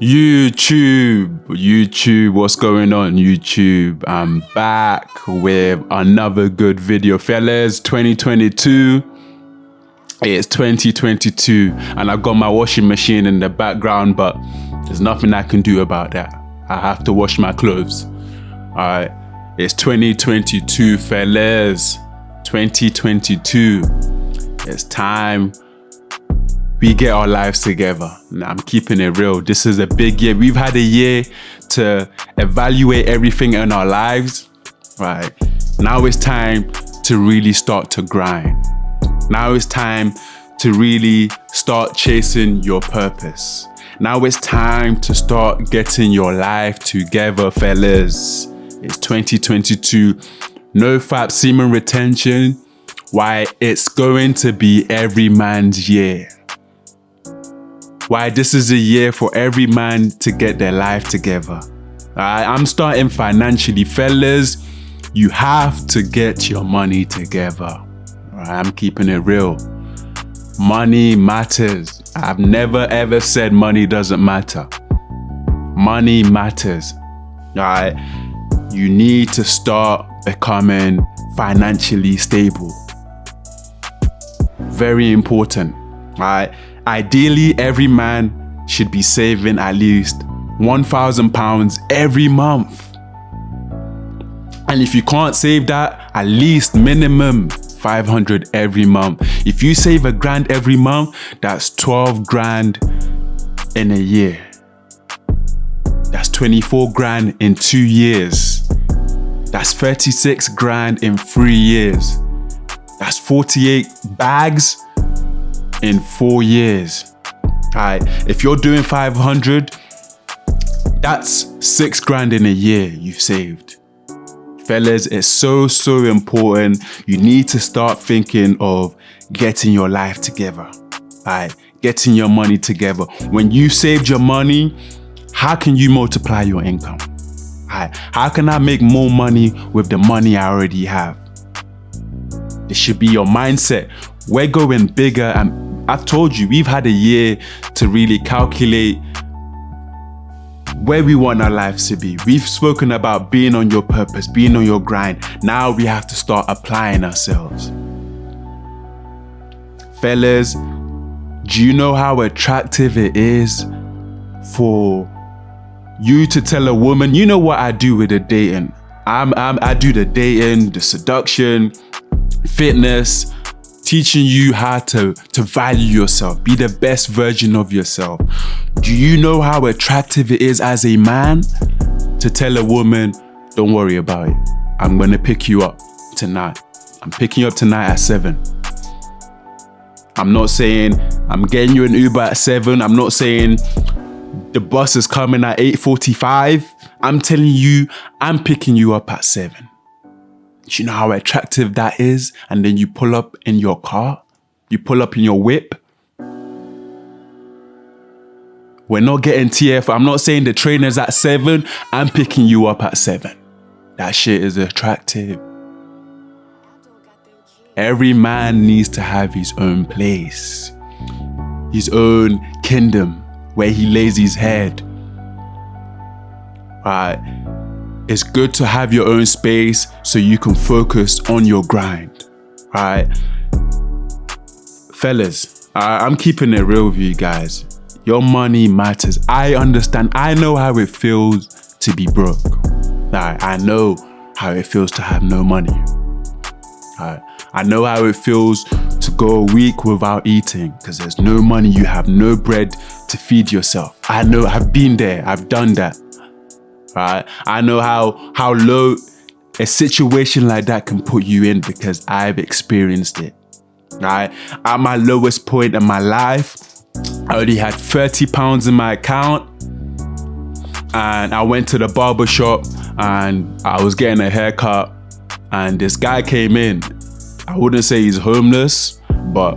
YouTube, what's going on, YouTube? I'm back with another good video, fellas. 2022, it's 2022, and I've got my washing machine in the background, but there's nothing I can do about that. I have to wash my clothes. All right, it's 2022, fellas. 2022. It's time we get our lives together. Now, I'm keeping it real. This is a big year. We've had a year to evaluate everything in our lives, right? Now it's time to really start to grind. Now it's time to really start chasing your purpose. Now it's time to start getting your life together, fellas. It's 2022. NoFap semen retention. Why it's going to be every man's year. Why this is a year for every man to get their life together. I'm starting financially, fellas. You have to get your money together. I'm keeping it real. Money matters. I've never ever said money doesn't matter. Money matters. You need to start becoming financially stable. Very important. Ideally, every man should be saving at least £1,000 every month. And if you can't save that, at least minimum 500 every month. If you save £1,000 every month, that's 12 grand in a year. That's 24 grand in 2 years. That's 36 grand in 3 years. That's 48 bags in 4 years. If you're doing 500, that's 6 grand in a year you've saved. Fellas, it's so important. You need to start thinking of getting your life together. Getting your money together. When you saved your money, how can you multiply your income? How can I make more money with the money I already have? This should be your mindset. We're going bigger, and I've told you, we've had a year to really calculate where we want our lives to be. We've spoken about being on your purpose, being on your grind. Now we have to start applying ourselves. Fellas, do you know how attractive it is for you to tell a woman, you know what I do with the dating? I do the dating, the seduction, fitness, teaching you how to value yourself, be the best version of yourself. Do you know how attractive it is as a man to tell a woman, don't worry about it, I'm gonna pick you up tonight. I'm picking you up tonight at 7. I'm not saying I'm getting you an Uber at 7. I'm not saying the bus is coming at 8:45. I'm telling you, I'm picking you up at 7. Do you know how attractive that is? And then you pull up in your car, you pull up in your whip. We're not getting TF. I'm not saying the trainer's at 7. I'm picking you up at 7. That shit is attractive. Every man needs to have his own place, his own kingdom where he lays his head. It's good to have your own space so you can focus on your grind, right? Fellas, I'm keeping it real with you guys. Your money matters. I understand. I know how it feels to be broke. I know how it feels to have no money. I know how it feels to go a week without eating because there's no money. You have no bread to feed yourself. I know. I've been there. I've done that. Right? I know how low a situation like that can put you in because I've experienced it. Right? At my lowest point in my life, I already had £30 in my account, and I went to the barber shop and I was getting a haircut, and this guy came in. I wouldn't say he's homeless, but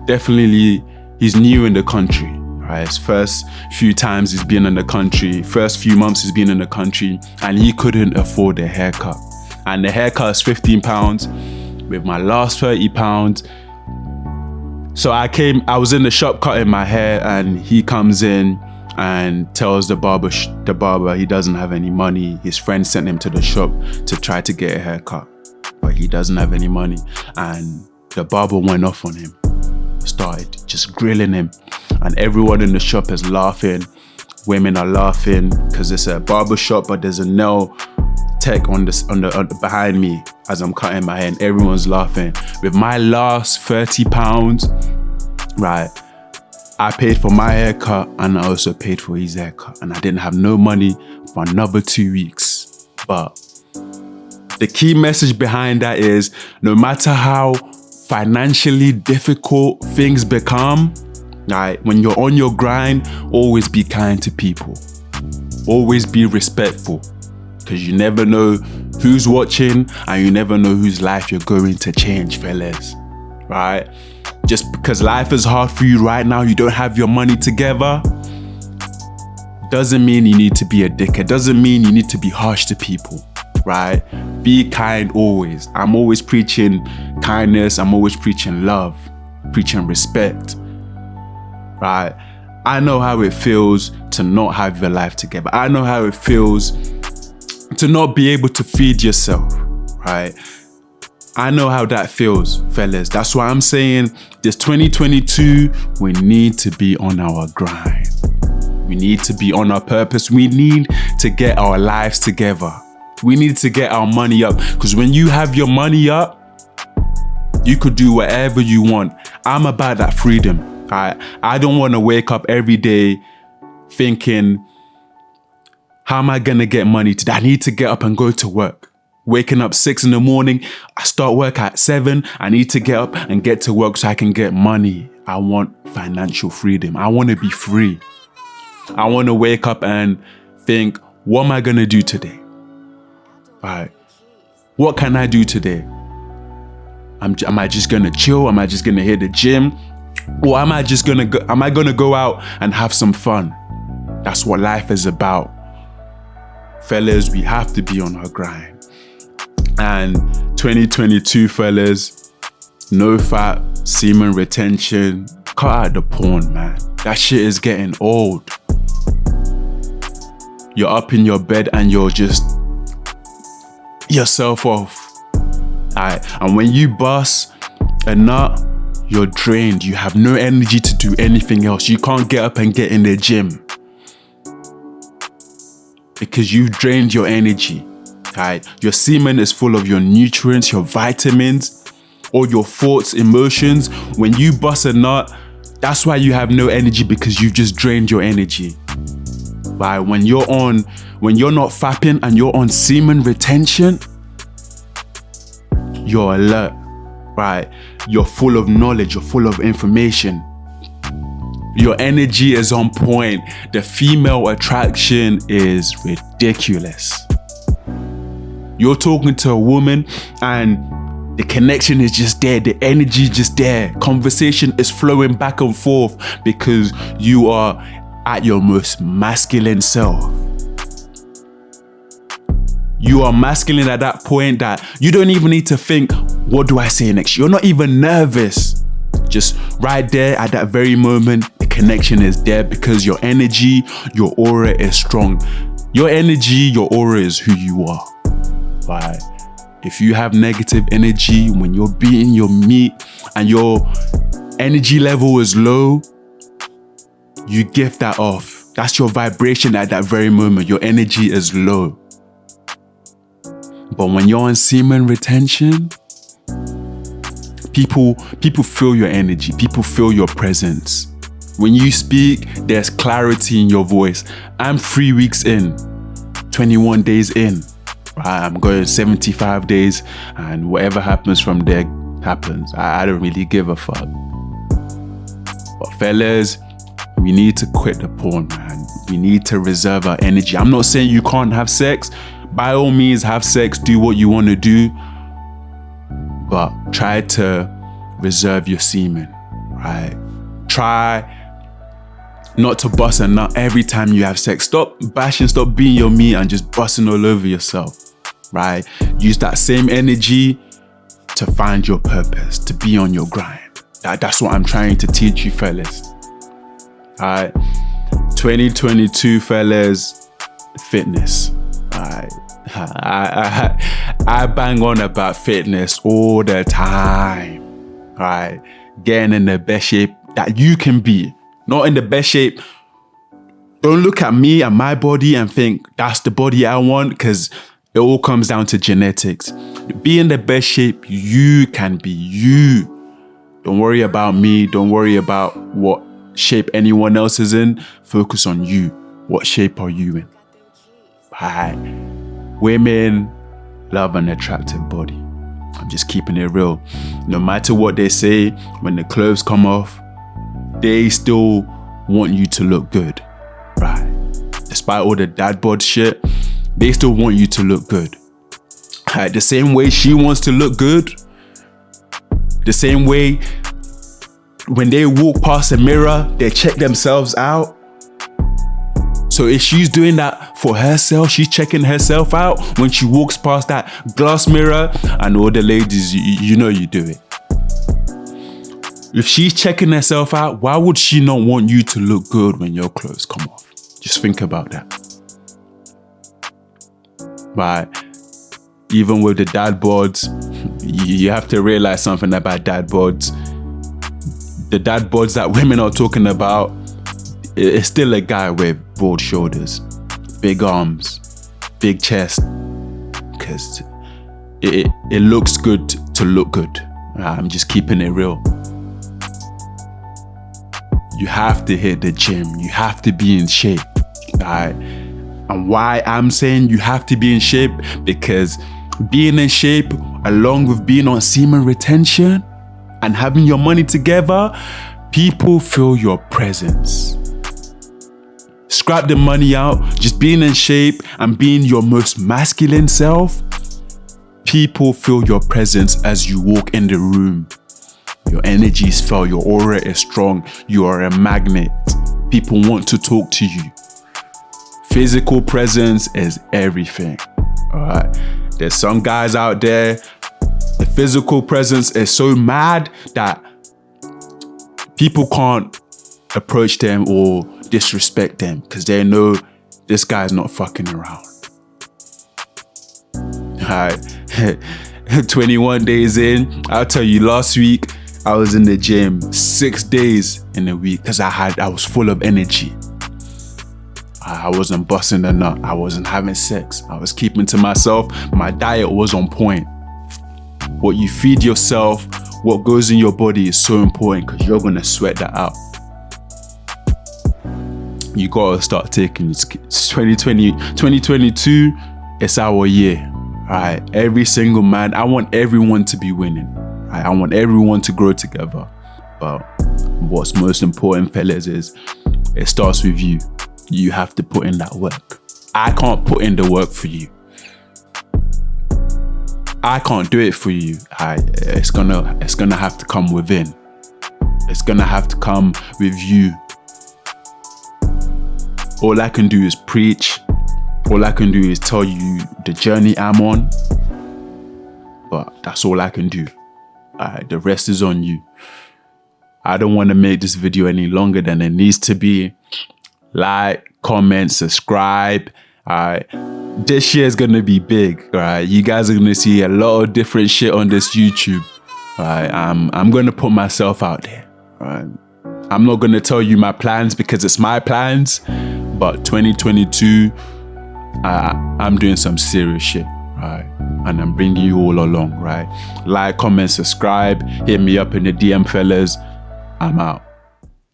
definitely he's new in the country. His first few times he's been in the country, first few months he's been in the country, and he couldn't afford a haircut. And the haircut is £15 with my last £30. So I was in the shop cutting my hair, and he comes in and tells the barber he doesn't have any money. His friend sent him to the shop to try to get a haircut, but he doesn't have any money. And the barber went off on him, started just grilling him, and everyone in the shop is laughing. Women are laughing because it's a barber shop, but there's a nail tech on the behind me as I'm cutting my hair, and everyone's laughing. With my last £30, right, I paid for my haircut and I also paid for his haircut, and I didn't have no money for another 2 weeks. But the key message behind that is, no matter how financially difficult things become, right, when you're on your grind, always be kind to people. Always be respectful, because you never know who's watching and you never know whose life you're going to change, fellas, right? Just because life is hard for you right now, you don't have your money together, doesn't mean you need to be a dickhead. Doesn't mean you need to be harsh to people, right? Be kind always. I'm always preaching kindness. I'm always preaching love, preaching respect, right? I know how it feels to not have your life together. I know how it feels to not be able to feed yourself, right? I know how that feels, fellas. That's why I'm saying this 2022, we need to be on our grind. We need to be on our purpose. We need to get our lives together. We need to get our money up, because when you have your money up, you could do whatever you want. I'm about that freedom. I don't want to wake up every day thinking, how am I going to get money today? I need to get up and go to work. Waking up 6 in the morning, I start work at 7. I need to get up and get to work so I can get money. I want financial freedom. I want to be free. I want to wake up and think, what am I going to do today? Right? What can I do today? Am I just going to chill? Am I just going to hit the gym? Or am I going to go out and have some fun? That's what life is about. Fellas, we have to be on our grind. And 2022, fellas, NoFap, semen retention, cut out the porn, man. That shit is getting old. You're up in your bed and you're just yourself off. Alright, and when you bust a nut, you're drained. You have no energy to do anything else. You can't get up and get in the gym because you've drained your energy. Right? Your semen is full of your nutrients, your vitamins, all your thoughts, emotions. When you bust a nut, that's why you have no energy, because you've just drained your energy. Right? When you're not fapping and you're on semen retention, you're alert. Right? You're full of knowledge, you're full of information. Your energy is on point. The female attraction is ridiculous. You're talking to a woman and the connection is just there. The energy is just there. Conversation is flowing back and forth because you are at your most masculine self. You are masculine at that point that you don't even need to think, what do I say next? You're not even nervous. Just right there at that very moment, the connection is there because your energy, your aura is strong. Your energy, your aura is who you are. Right? If you have negative energy when you're beating your meat and your energy level is low, you give that off. That's your vibration at that very moment. Your energy is low. But when you're on semen retention, people feel your energy. People feel your presence. When you speak, there's clarity in your voice. I'm 3 weeks in, 21 days in. I'm going 75 days, and whatever happens from there happens. I don't really give a fuck. But fellas, we need to quit the porn, man. We need to reserve our energy. I'm not saying you can't have sex. By all means, have sex, do what you want to do. But try to reserve your semen, right? Try not to bust a nut every time you have sex. Stop bashing, stop being your meat and just busting all over yourself, right? Use that same energy to find your purpose, to be on your grind. That's what I'm trying to teach you, fellas. All right. 2022, fellas, fitness. Alright. I bang on about fitness all the time. Alright. Getting in the best shape that you can be. Not in the best shape. Don't look at me and my body and think that's the body I want, because it all comes down to genetics. Be in the best shape you can be. You. Don't worry about me. Don't worry about what shape anyone else is in. Focus on you. What shape are you in? Right. Women love an attractive body. I'm just keeping it real. No matter what they say, when the clothes come off, they still want you to look good. Right. Despite all the dad bod shit, they still want you to look good. Right. The same way she wants to look good, the same way when they walk past a mirror, they check themselves out. So if she's doing that for herself, she's checking herself out when she walks past that glass mirror, and all the ladies, you know you do it. If she's checking herself out, why would she not want you to look good when your clothes come off? Just think about that. Right. Even with the dad boards, you have to realize something about dad boards. The dad boards that women are talking about, it's still a guy with broad shoulders, big arms, big chest, because it looks good to look good. I'm just keeping it real. You have to hit the gym. You have to be in shape. Right? And why I'm saying you have to be in shape, because being in shape, along with being on semen retention and having your money together, people feel your presence. Scrap the money out, just being in shape and being your most masculine self. People feel your presence as you walk in the room. Your energy is felt, your aura is strong, you are a magnet. People want to talk to you. Physical presence is everything. Alright. There's some guys out there, the physical presence is so mad that people can't approach them or disrespect them, because they know this guy's not fucking around. Alright. 21 days in, I'll tell you, last week I was in the gym 6 days in a week because I was full of energy. I wasn't busting a nut. I wasn't having sex. I was keeping to myself. My diet was on point. What you feed yourself, what goes in your body is so important, because you're going to sweat that out. You got to start taking it. 2022, it's our year. Right? Every single man, I want everyone to be winning. Right? I want everyone to grow together. But what's most important, fellas, is it starts with you. You have to put in that work. I can't put in the work for you. I can't do it for you. It's gonna have to come within. It's gonna have to come with you. All I can do is preach. All I can do is tell you the journey I'm on. But that's all I can do. The rest is on you. I don't want to make this video any longer than it needs to be. Like, comment, subscribe. This year is gonna be big. You guys are gonna see a lot of different shit on this YouTube. I'm gonna put myself out there. I'm not gonna tell you my plans because it's my plans, but 2022, I'm doing some serious shit. And I'm bringing you all along. Like, comment, subscribe, hit me up in the DM, fellas. I'm out.